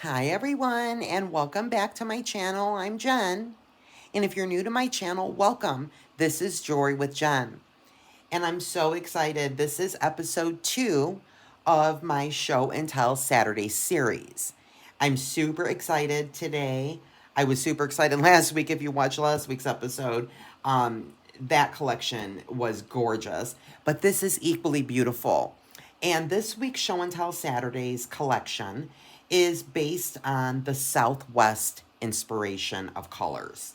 Hi everyone and welcome back to my channel. I'm Jen. And if you're new to my channel, welcome. This is Jewelry with Jen. And I'm so excited. This is episode 2 of my Show and Tell Saturday series. I'm super excited today. I was super excited last week. If you watched last week's episode, that collection was gorgeous. But this is equally beautiful. And this week's Show and Tell Saturdays collection is based on the Southwest inspiration of colors.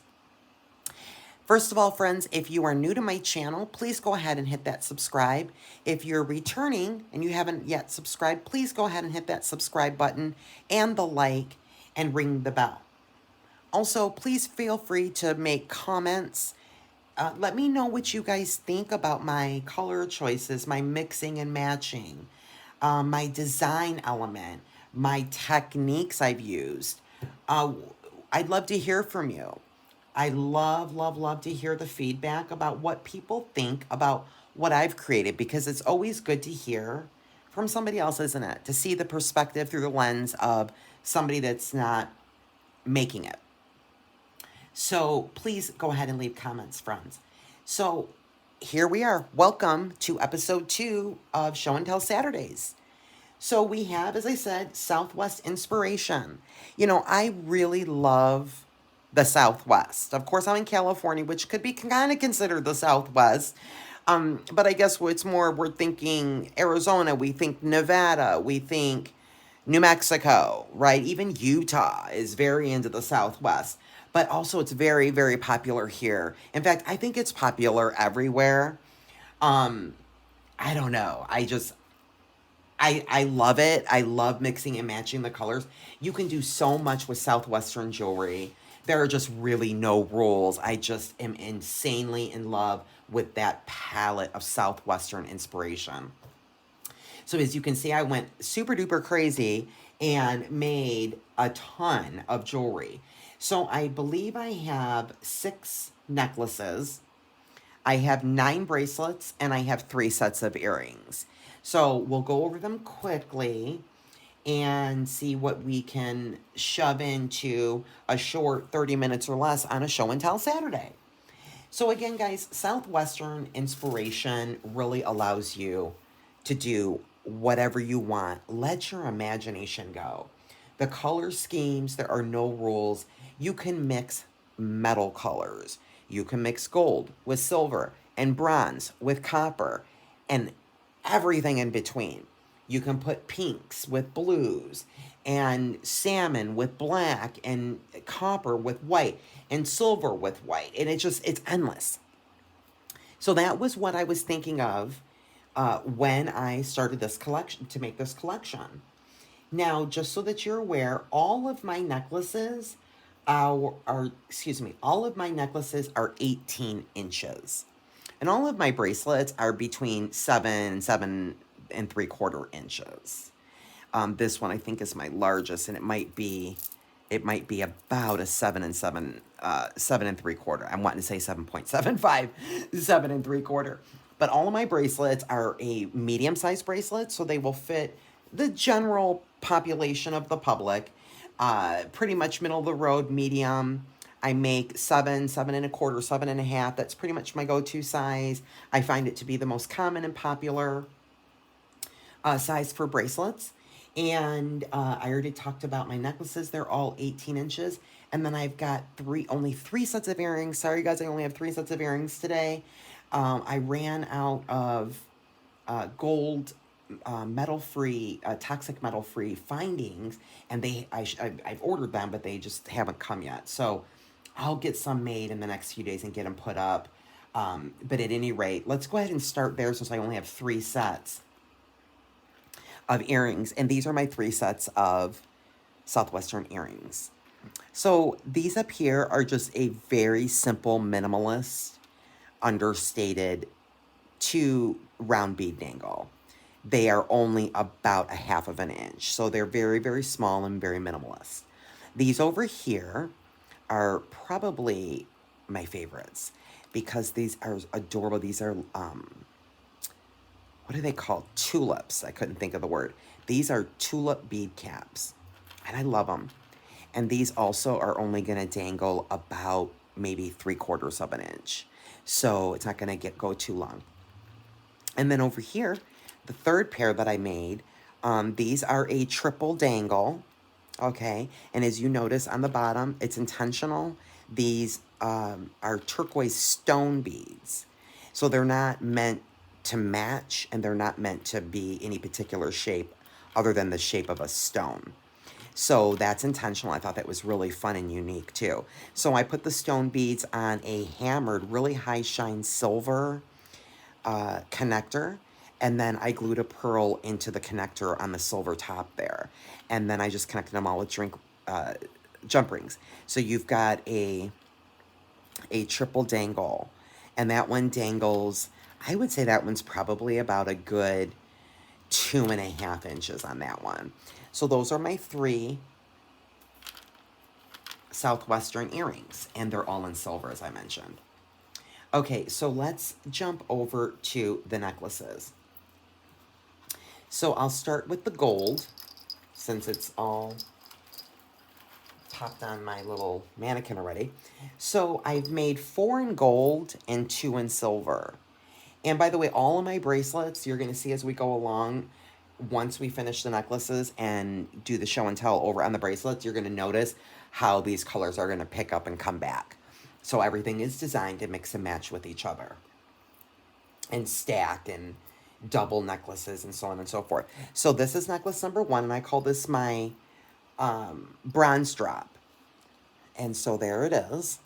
First of all, friends, if you are new to my channel, please go ahead and hit that subscribe. If you're returning and you haven't yet subscribed, please go ahead and hit that subscribe button and the like and ring the bell. Also, please feel free to make comments. Let me know what you guys think about my color choices, my mixing and matching, my design element, my techniques I've used. I'd love to hear from you. I love, love, love to hear the feedback about what people think about what I've created because it's always good to hear from somebody else, isn't it? To see the perspective through the lens of somebody that's not making it. So please go ahead and leave comments, friends. So here we are. Welcome to episode 2 of Show and Tell Saturdays. So we have, as I said, Southwest inspiration. You know, I really love the Southwest. Of course, I'm in California, which could be kind of considered the Southwest. But I guess it's more, we're thinking Arizona, we think Nevada, we think New Mexico, right? Even Utah is very into the Southwest. But also, it's very, very popular here. In fact, I think it's popular everywhere. Um, I don't know. I love it. I love mixing and matching the colors. You can do so much with Southwestern jewelry. There are just really no rules. I just am insanely in love with that palette of Southwestern inspiration. So as you can see, I went super duper crazy and made a ton of jewelry. So I believe I have 6 necklaces, I have 9 bracelets, and I have 3 sets of earrings. So we'll go over them quickly and see what we can shove into a short 30 minutes or less on a show and tell Saturday. So again, guys, Southwestern inspiration really allows you to do whatever you want. Let your imagination go. The color schemes, there are no rules. You can mix metal colors. You can mix gold with silver and bronze with copper and everything in between. You can put pinks with blues and salmon with black and copper with white and silver with white. And it's endless. So that was what I was thinking of when I started this collection, to make this collection. Now, just so that you're aware, all of my necklaces all of my necklaces are 18 inches. And all of my bracelets are between 7 and 7 3/4 inches. This one I think is my largest, and it might be about a 7 and 3/4. I'm wanting to say 7.75, 7 and 3/4. But all of my bracelets are a medium-sized bracelet, so they will fit the general population of the public. Pretty much middle of the road, medium. I make 7, 7 1/4, 7 1/2. That's pretty much my go-to size. I find it to be the most common and popular size for bracelets. And I already talked about my necklaces. They're all 18 inches. And then I've got only three sets of earrings. Sorry, guys, I only have 3 sets of earrings today. I ran out of gold metal-free, toxic metal-free findings, and I've ordered them, but they just haven't come yet. So I'll get some made in the next few days and get them put up. But at any rate, let's go ahead and start there since I only have 3 sets of earrings, and these are my 3 sets of Southwestern earrings. So these up here are just a very simple, minimalist, understated 2 round bead dangle. They are only about 1/2 of an inch, so they're very, very small and very minimalist. These over here are probably my favorites because these are adorable. These are what are they called? Tulips. I couldn't think of the word. These are tulip bead caps. and I love them. And these also are only going to dangle about maybe 3/4 of an inch. So it's not going to go too long. And then over here, the third pair that I made, these are a triple dangle, okay? And as you notice on the bottom, it's intentional. These are turquoise stone beads. So they're not meant to match, and they're not meant to be any particular shape other than the shape of a stone. So that's intentional. I thought that was really fun and unique too. So I put the stone beads on a hammered, really high shine silver connector, and then I glued a pearl into the connector on the silver top there. And then I just connected them all with jump rings. So you've got a triple dangle, and that one dangles, I would say that one's probably about a good 2.5 inches on that one. So those are my 3 Southwestern earrings, and they're all in silver, as I mentioned. Okay, so let's jump over to the necklaces. So I'll start with the gold, since it's all popped on my little mannequin already. So I've made 4 in gold and 2 in silver. And by the way, all of my bracelets, you're going to see as we go along, once we finish the necklaces and do the show and tell over on the bracelets, you're going to notice how these colors are going to pick up and come back. So everything is designed to mix and match with each other, and stacked, and double necklaces, and so on and so forth. So this is necklace number 1, and I call this my bronze drop. And so there it is.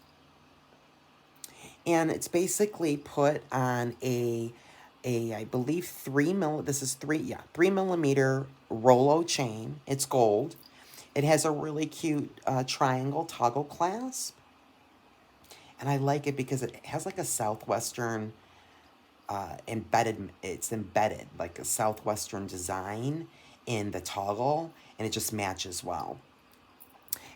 And it's basically put on I believe 3 millimeter Rolo chain. It's gold. It has a really cute triangle toggle clasp. And I like it because it has like a Southwestern it's embedded, like a Southwestern design in the toggle, and it just matches well.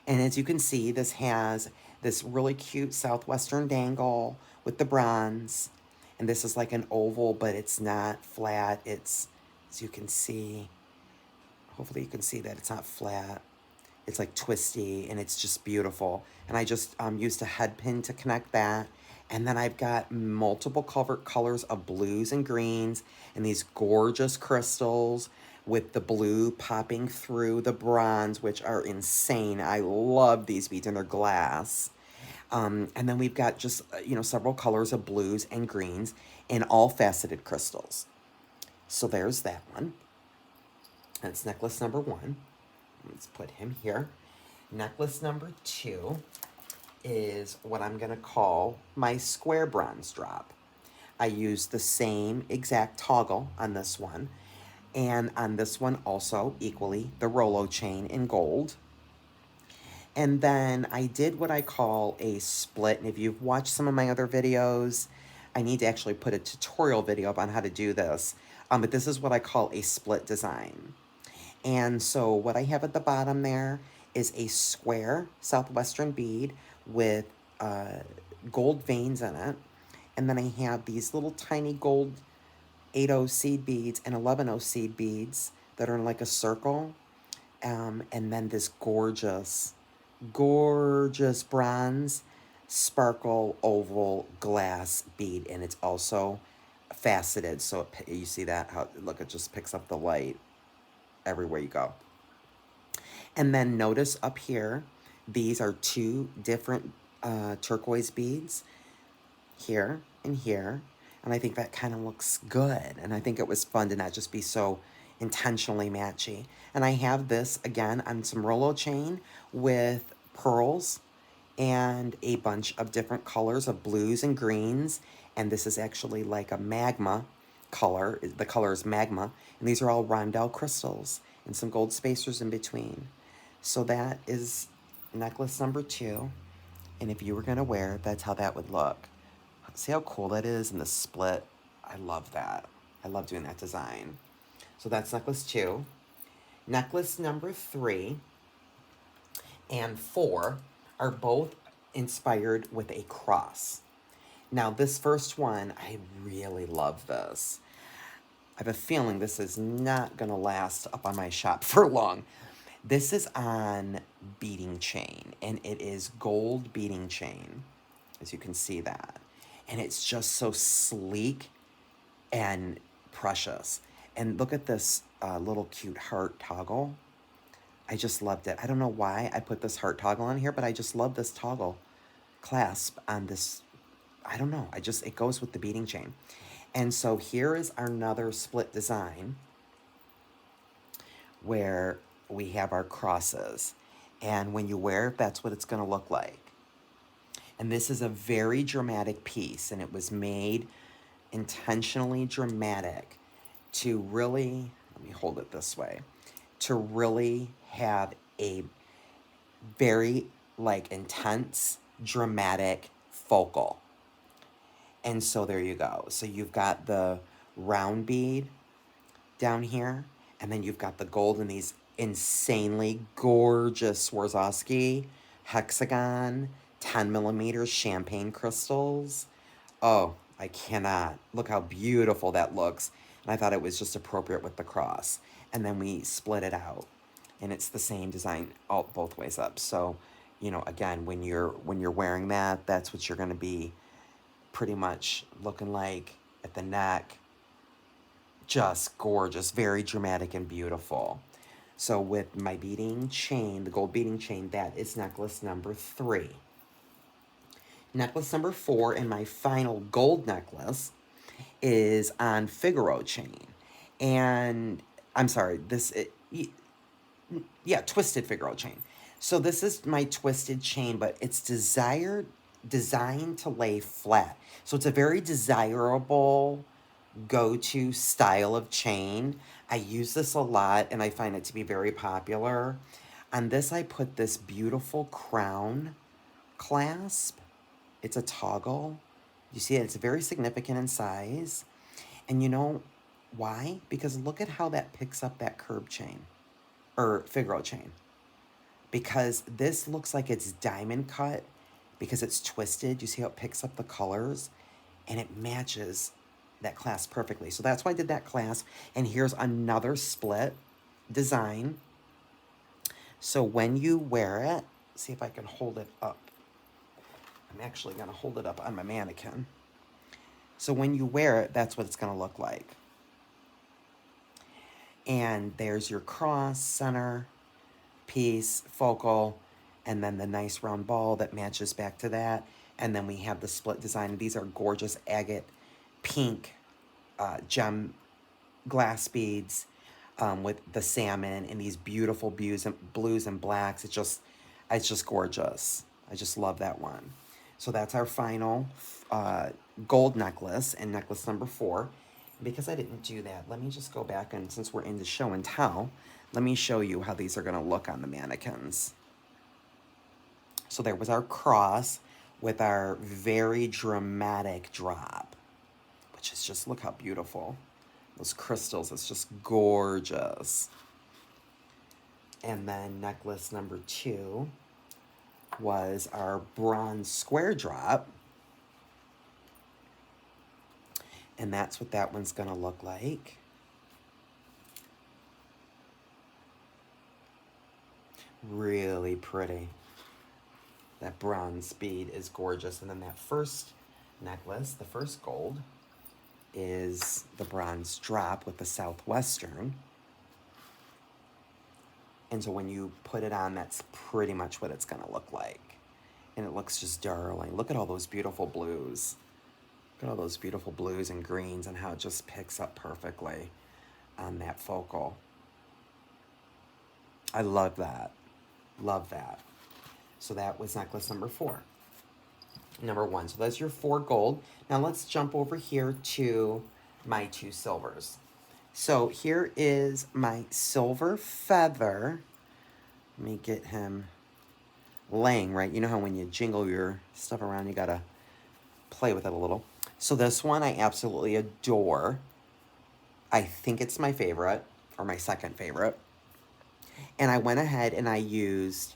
And as you can see, this has this really cute Southwestern dangle with the bronze. And this is like an oval, but it's not flat. It's, as you can see, hopefully you can see that it's not flat. It's like twisty, and it's just beautiful. And I just used a head pin to connect that. And then I've got multiple colors of blues and greens, and these gorgeous crystals with the blue popping through the bronze, which are insane. I love these beads, and they're glass. And then we've got just, several colors of blues and greens in all faceted crystals. So there's that one. That's necklace number 1. Let's put him here. Necklace number 2 is what I'm going to call my square bronze drop. I used the same exact toggle on this one. And on this one also, equally, the Rolo chain in gold. And then I did what I call a split. And if you've watched some of my other videos, I need to actually put a tutorial video up on how to do this. But this is what I call a split design. And so what I have at the bottom there is a square Southwestern bead with gold veins in it. And then I have these little tiny gold 8/0 seed beads and 11/0 seed beads that are in like a circle. And then this gorgeous bronze sparkle oval glass bead. And it's also faceted. So you see that? Look, it just picks up the light everywhere you go. And then notice up here, these are 2 different turquoise beads, here and here. And I think that kind of looks good. And I think it was fun to not just be so intentionally matchy. And I have this, again, on some Rolo chain with pearls and a bunch of different colors of blues and greens. And this is actually like a magma color. The color is magma. And these are all rondelle crystals and some gold spacers in between. So that is necklace number 2. And if you were going to wear it, that's how that would look. See how cool that is in the split? I love that. I love doing that design. So that's necklace 2. Necklace number 3 and 4 are both inspired with a cross. Now this first one, I really love this. I have a feeling this is not going to last up on my shop for long. This is on beading chain, and it is gold beading chain, as you can see that. And it's just so sleek and precious. And look at this little cute heart toggle. I just loved it. I don't know why I put this heart toggle on here, but I just love this toggle clasp on this. I don't know. It goes with the beading chain. And so here is another split design where we have our crosses. And when you wear it, that's what it's going to look like. And this is a very dramatic piece, and it was made intentionally dramatic to really, let me hold it this way, to really have a very like intense, dramatic focal. And so there you go. So you've got the round bead down here, and then you've got the gold in these insanely gorgeous Swarovski hexagon 10 millimeters champagne crystals. Oh, I cannot. Look how beautiful that looks. And I thought it was just appropriate with the cross. And then we split it out, and it's the same design all both ways up. So, you know, again, when you're wearing that, that's what you're going to be pretty much looking like at the neck. Just gorgeous, very dramatic and beautiful. So with my beading chain, the gold beading chain, that is necklace number 3. Necklace number 4, and my final gold necklace, is on Figaro chain. And I'm sorry, twisted Figaro chain. So this is my twisted chain, but it's designed to lay flat. So it's a very desirable go-to style of chain. I use this a lot, and I find it to be very popular. On this, I put this beautiful crown clasp. It's a toggle. You see it? It's very significant in size. And you know why? Because look at how that picks up that curb chain, or Figaro chain. Because this looks like it's diamond cut because it's twisted. You see how it picks up the colors? And it matches that clasp perfectly. So that's why I did that clasp. And here's another split design. So when you wear it, see if I can hold it up. I'm actually going to hold it up on my mannequin. So when you wear it, that's what it's going to look like. And there's your cross, center, piece, focal, and then the nice round ball that matches back to that. And then we have the split design. These are gorgeous agate pink gem glass beads with the salmon and these beautiful blues and blacks. It's just gorgeous. I just love that one. So that's our final gold necklace, and necklace number 4. Because I didn't do that, let me just go back, and since we're into show and tell, let me show you how these are going to look on the mannequins. So there was our cross with our very dramatic drop, which is just, look how beautiful. Those crystals, it's just gorgeous. And then necklace number 2 was our bronze square drop. And that's what that one's going to look like. Really pretty. That bronze bead is gorgeous. And then that first necklace, the first gold, is the bronze drop with the Southwestern. And so when you put it on, that's pretty much what it's going to look like. And it looks just darling. Look at all those beautiful blues. Look at all those beautiful blues and greens and how it just picks up perfectly on that focal. I love that. Love that. So that was necklace number 4. Number 1. So that's your 4 gold. Now let's jump over here to my 2 silvers. So here is my silver feather. Let me get him laying right. You know how when you jingle your stuff around, you gotta play with it a little. So this one I absolutely adore. I think it's my favorite, or my second favorite. And I went ahead and I used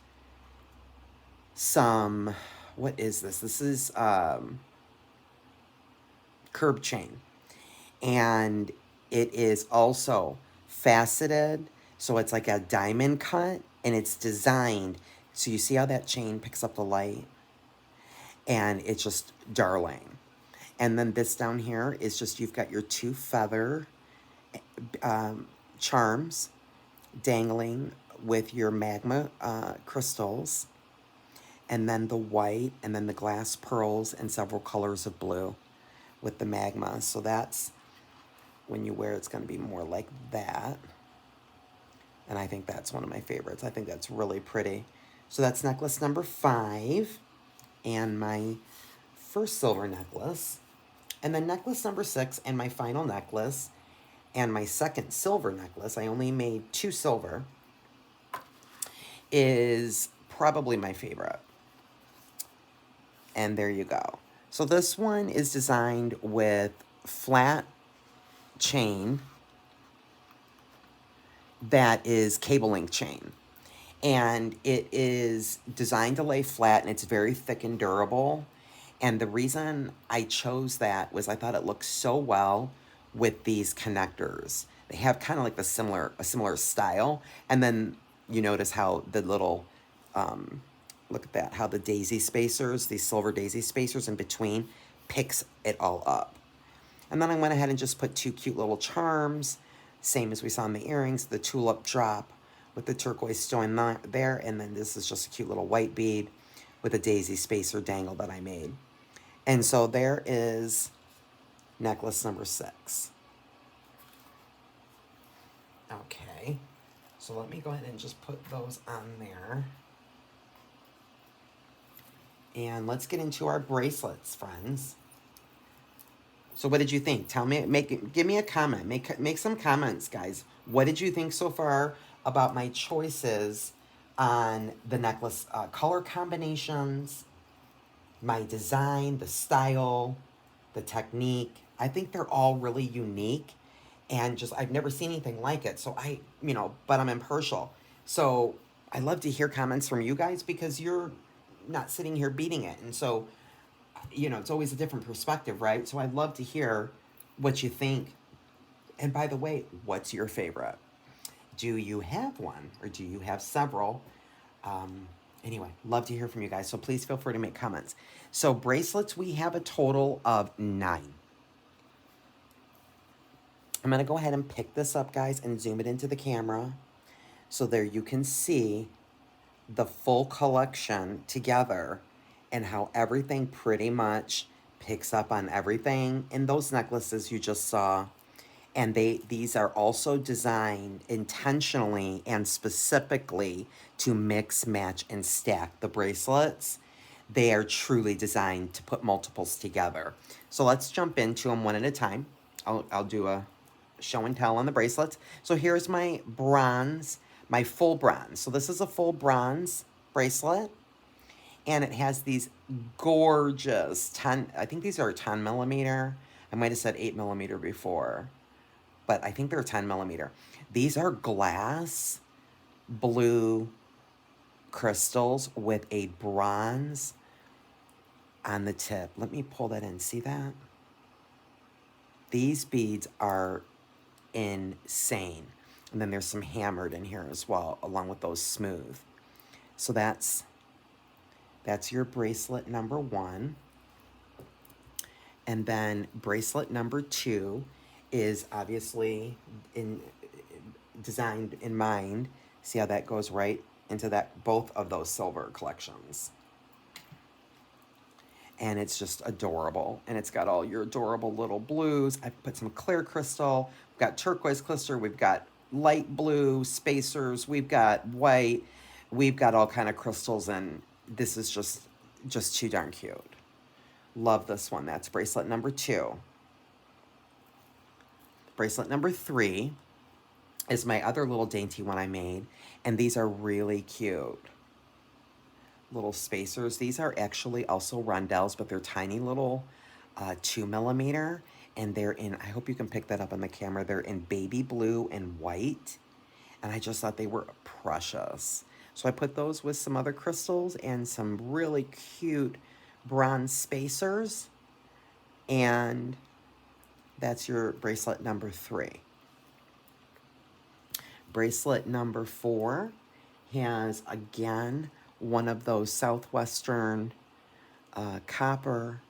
some, what is this? This is curb chain. And it is also faceted. So it's like a diamond cut, and it's designed. So you see how that chain picks up the light? And it's just darling. And then this down here is just, you've got your two feather charms dangling with your magma crystals, and then the white, and then the glass pearls, and several colors of blue with the magma. So that's, when you wear it's going to be more like that. And I think that's one of my favorites. I think that's really pretty. So that's necklace number 5, and my first silver necklace. And then necklace number 6, and my final necklace, and my second silver necklace, I only made 2 silver, is probably my favorite. And there you go. So this one is designed with flat chain that is cable link chain. And it is designed to lay flat, and it's very thick and durable. And the reason I chose that was I thought it looked so well with these connectors. They have kind of like a similar style. And then you notice how the little, look at that, how the daisy spacers, these silver daisy spacers in between, picks it all up. And then I went ahead and just put 2 cute little charms, same as we saw in the earrings, the tulip drop with the turquoise stone there, and then this is just a cute little white bead with a daisy spacer dangle that I made. And so there is necklace number 6. Okay, so let me go ahead and just put those on there. And let's get into our bracelets, friends. So what did you think? Tell me, give me a comment. Make some comments, guys. What did you think so far about my choices on the necklace color combinations, my design, the style, the technique? I think they're all really unique, and just, I've never seen anything like it. So but I'm impartial. So I love to hear comments from you guys, because you're not sitting here beating it. And so, it's always a different perspective, right? So I'd love to hear what you think. And by the way, what's your favorite? Do you have one, or do you have several? Anyway, love to hear from you guys. So please feel free to make comments. So bracelets, we have a total of 9. I'm going to go ahead and pick this up, guys, and zoom it into the camera. So there you can see the full collection together, and how everything pretty much picks up on everything in those necklaces you just saw. And these are also designed intentionally and specifically to mix, match, and stack the bracelets. They are truly designed to put multiples together. So let's jump into them one at a time. I'll do a show and tell on the bracelets. So here's my bronze, my full bronze. So this is a full bronze bracelet. And it has these gorgeous 10, I think these are 10 millimeter. I might have said 8 millimeter before, but I think they're 10 millimeter. These are glass blue crystals with a bronze on the tip. Let me pull that in. See that? These beads are insane. And then there's some hammered in here as well, along with those smooth. So that's your bracelet number 1. And then bracelet number 2 is obviously designed in mind. See how that goes right into both of those silver collections. And it's just adorable. And it's got all your adorable little blues. I put some clear crystal. We've got turquoise crystal. We've got light blue spacers. We've got white. We've got all kind of crystals, and this is just too darn cute. Love this one. That's bracelet number 2. Bracelet number 3 is my other little dainty one I made, and these are really cute. Little spacers. These are actually also rondelles, but they're tiny little 2 millimeter, and they're in, I hope you can pick that up on the camera, they're in baby blue and white, and I just thought they were precious. So I put those with some other crystals and some really cute bronze spacers. And that's your bracelet number 3. Bracelet number 4 has, again, one of those Southwestern copper,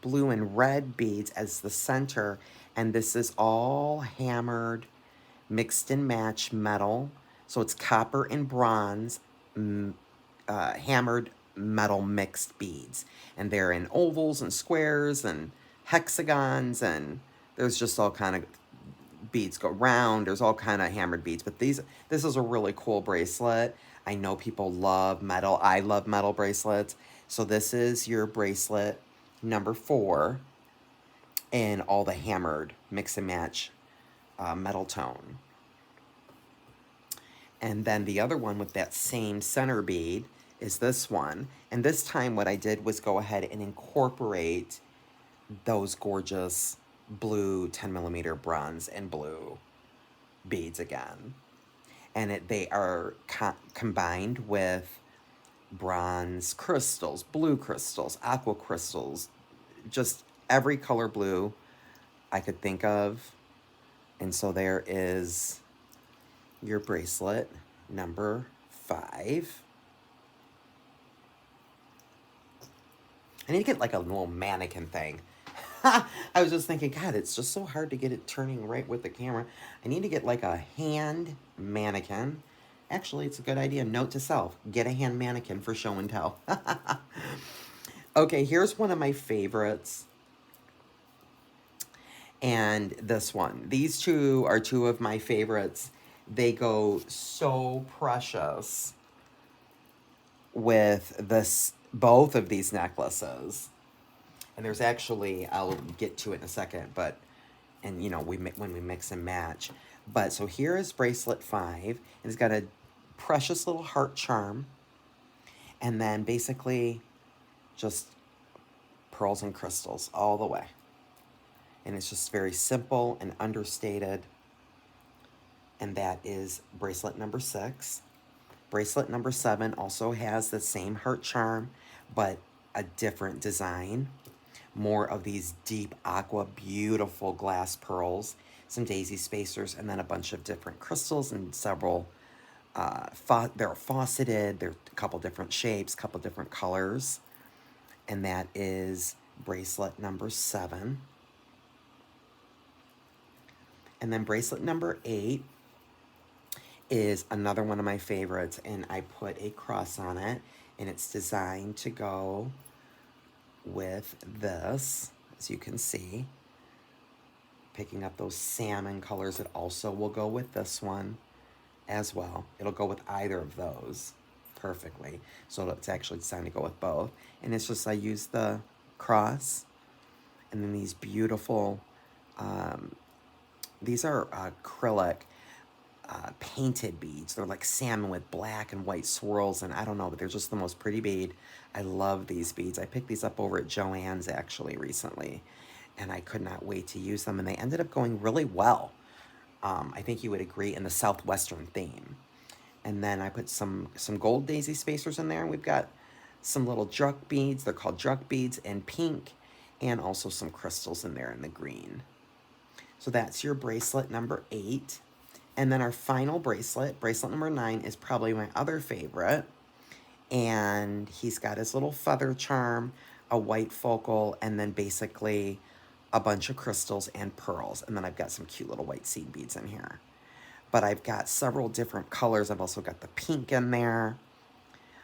blue and red beads as the center. And this is all hammered, mixed and matched metal. So it's copper and bronze, hammered metal mixed beads. And they're in ovals and squares and hexagons, and there's just all kind of beads go round. There's all kind of hammered beads, but this is a really cool bracelet. I know people love metal. I love metal bracelets. So this is your bracelet number 4 in all the hammered mix and match metal tone. And then the other one with that same center bead is this one. And this time what I did was go ahead and incorporate those gorgeous blue 10mm bronze and blue beads again. And they are combined with bronze crystals, blue crystals, aqua crystals, just every color blue I could think of. And so there is your bracelet number 5. I need to get like a little mannequin thing. I was just thinking, God, it's just so hard to get it turning right with the camera. I need to get like a hand mannequin. Actually, it's a good idea. Note to self, get a hand mannequin for show and tell. Okay, here's one of my favorites. And this one. These two are two of my favorites. They go so precious with both of these necklaces. And there's actually, I'll get to it in a second, but, and you know, when we mix and match. But so here is bracelet 5. And it's got a precious little heart charm. And then basically just pearls and crystals all the way. And it's just very simple and understated. And that is bracelet number 6. Bracelet number 7 also has the same heart charm, but a different design. More of these deep aqua, beautiful glass pearls, some daisy spacers, and then a bunch of different crystals and several, they're faceted, they're a couple different shapes, couple different colors. And that is bracelet number 7. And then bracelet number 8 is another one of my favorites, and I put a cross on it, and it's designed to go with this, as you can see, picking up those salmon colors. It also will go with this one as well. It'll go with either of those perfectly. So it's actually designed to go with both. And it's just, I use the cross, and then these beautiful, these are acrylic painted beads. They're like salmon with black and white swirls, and I don't know, but they're just the most pretty bead. I love these beads. I picked these up over at Joann's actually recently, and I could not wait to use them, and they ended up going really well. I think you would agree, in the Southwestern theme. And then I put some gold daisy spacers in there, and we've got some little druck beads. They're called druck beads in pink, and also some crystals in there in the green. So that's your bracelet number 8. And then our final bracelet, bracelet number 9, is probably my other favorite. And he's got his little feather charm, a white focal, and then basically a bunch of crystals and pearls. And then I've got some cute little white seed beads in here. But I've got several different colors. I've also got the pink in there.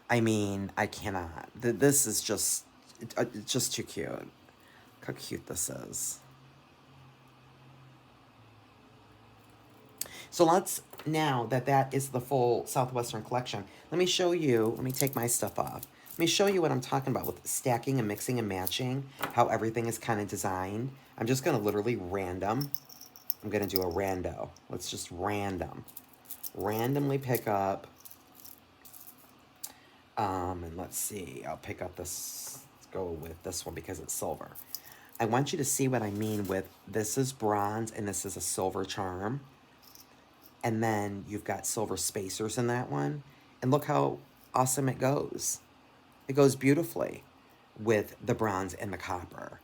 I mean, I cannot. This is just, it's just too cute. Look how cute this is. So let's, now that is the full Southwestern collection, let me show you, let me take my stuff off. Let me show you what I'm talking about with stacking and mixing and matching, how everything is kind of designed. I'm just going to literally random. I'm going to do a rando. Let's just randomly pick up. And let's see, I'll pick up this, let's go with this one because it's silver. I want you to see what I mean with this is bronze and this is a silver charm. And then you've got silver spacers in that one. And look how awesome it goes. It goes beautifully with the bronze and the copper.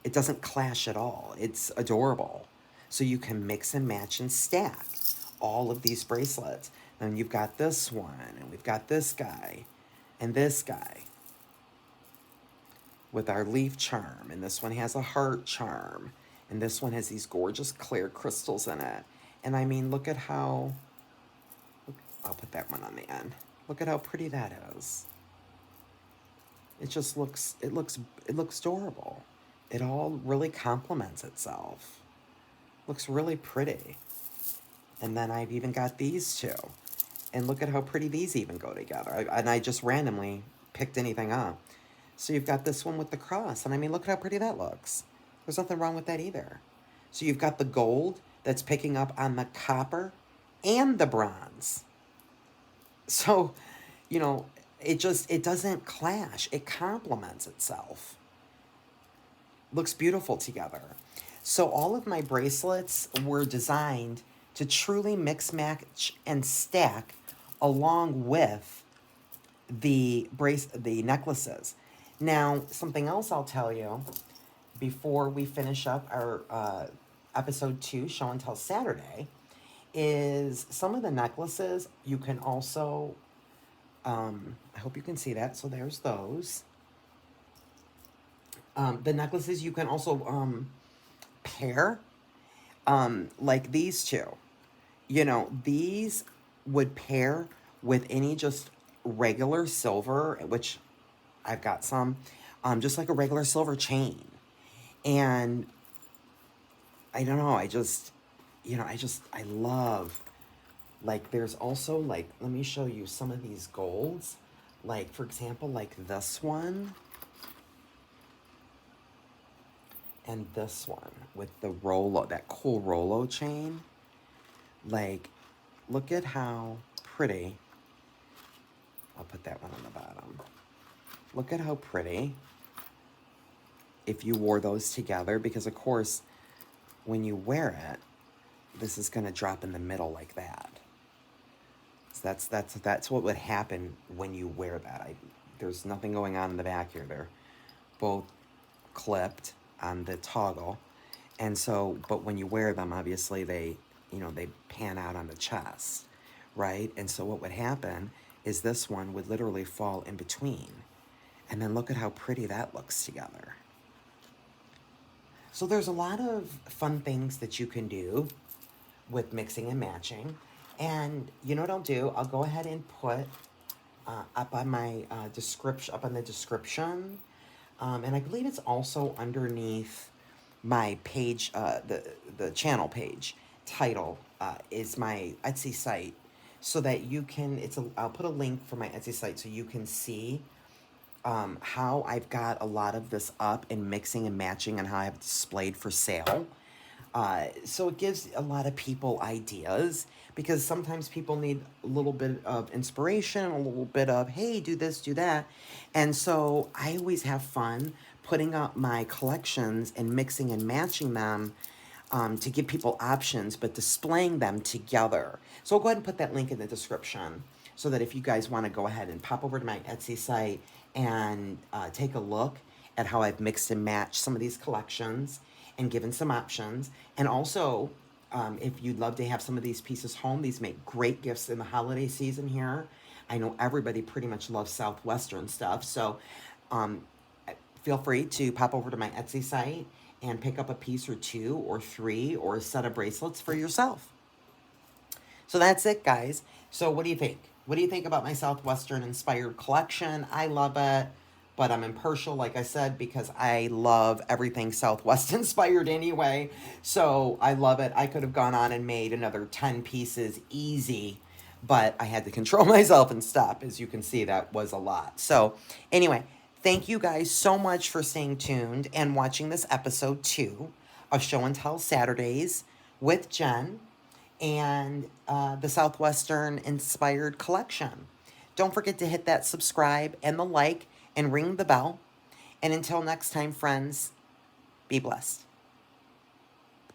It doesn't clash at all. It's adorable. So you can mix and match and stack all of these bracelets. And you've got this one, and we've got this guy, and this guy with our leaf charm, and this one has a heart charm, and this one has these gorgeous clear crystals in it. And I mean, look at how, I'll put that one on the end. Look at how pretty that is. It just looks, it looks adorable. It all really complements itself. Looks really pretty. And then I've even got these two. And look at how pretty these even go together. And I just randomly picked anything up. So you've got this one with the cross. And I mean, look at how pretty that looks. There's nothing wrong with that either. So you've got the gold that's picking up on the copper and the bronze. So, you know, it doesn't clash. It complements itself. Looks beautiful together. So all of my bracelets were designed to truly mix, match, and stack along with the necklaces. Now, something else I'll tell you before we finish up our episode 2, Show and Tell Saturday, is some of the necklaces you can also, I hope you can see that. So there's those. The necklaces you can also pair, like these two. You know, these would pair with any just regular silver, which I've got some, just like a regular silver chain. And I don't know, I love, like, there's also, like, let me show you some of these golds. Like, for example, like this one. And this one with the Rolo, that cool Rolo chain. Like, look at how pretty. I'll put that one on the bottom. Look at how pretty if you wore those together, because of course, when you wear it, this is going to drop in the middle like that. So that's what would happen when you wear that. There's nothing going on in the back here. They're both clipped on the toggle. And so, but when you wear them, obviously they pan out on the chest, right? And so what would happen is this one would literally fall in between. And then look at how pretty that looks together. So there's a lot of fun things that you can do with mixing and matching. And you know what I'll do? I'll go ahead and put up on my description, up on the description, and I believe it's also underneath my page, the channel page title is my Etsy site, so that you can. I'll put a link for my Etsy site so you can see how I've got a lot of this up and mixing and matching, and how I have it displayed for sale. So it gives a lot of people ideas, because sometimes people need a little bit of inspiration, a little bit of, hey, do this, do that. And so I always have fun putting up my collections and mixing and matching them to give people options, but displaying them together. So I'll go ahead and put that link in the description, so that if you guys want to go ahead and pop over to my Etsy site and take a look at how I've mixed and matched some of these collections and given some options. And also, if you'd love to have some of these pieces home, these make great gifts in the holiday season here. I know everybody pretty much loves Southwestern stuff, so feel free to pop over to my Etsy site and pick up a piece or 2 or 3 or a set of bracelets for yourself. So that's it, guys. So what do you think? What do you think about my Southwestern Inspired Collection? I love it, but I'm impartial, like I said, because I love everything Southwest inspired anyway. So I love it. I could have gone on and made another 10 pieces easy, but I had to control myself and stop. As you can see, that was a lot. So anyway, thank you guys so much for staying tuned and watching this episode 2 of Show and Tell Saturdays with Jen and the Southwestern Inspired Collection. Don't forget to hit that subscribe and the like and ring the bell. And until next time, friends, be blessed.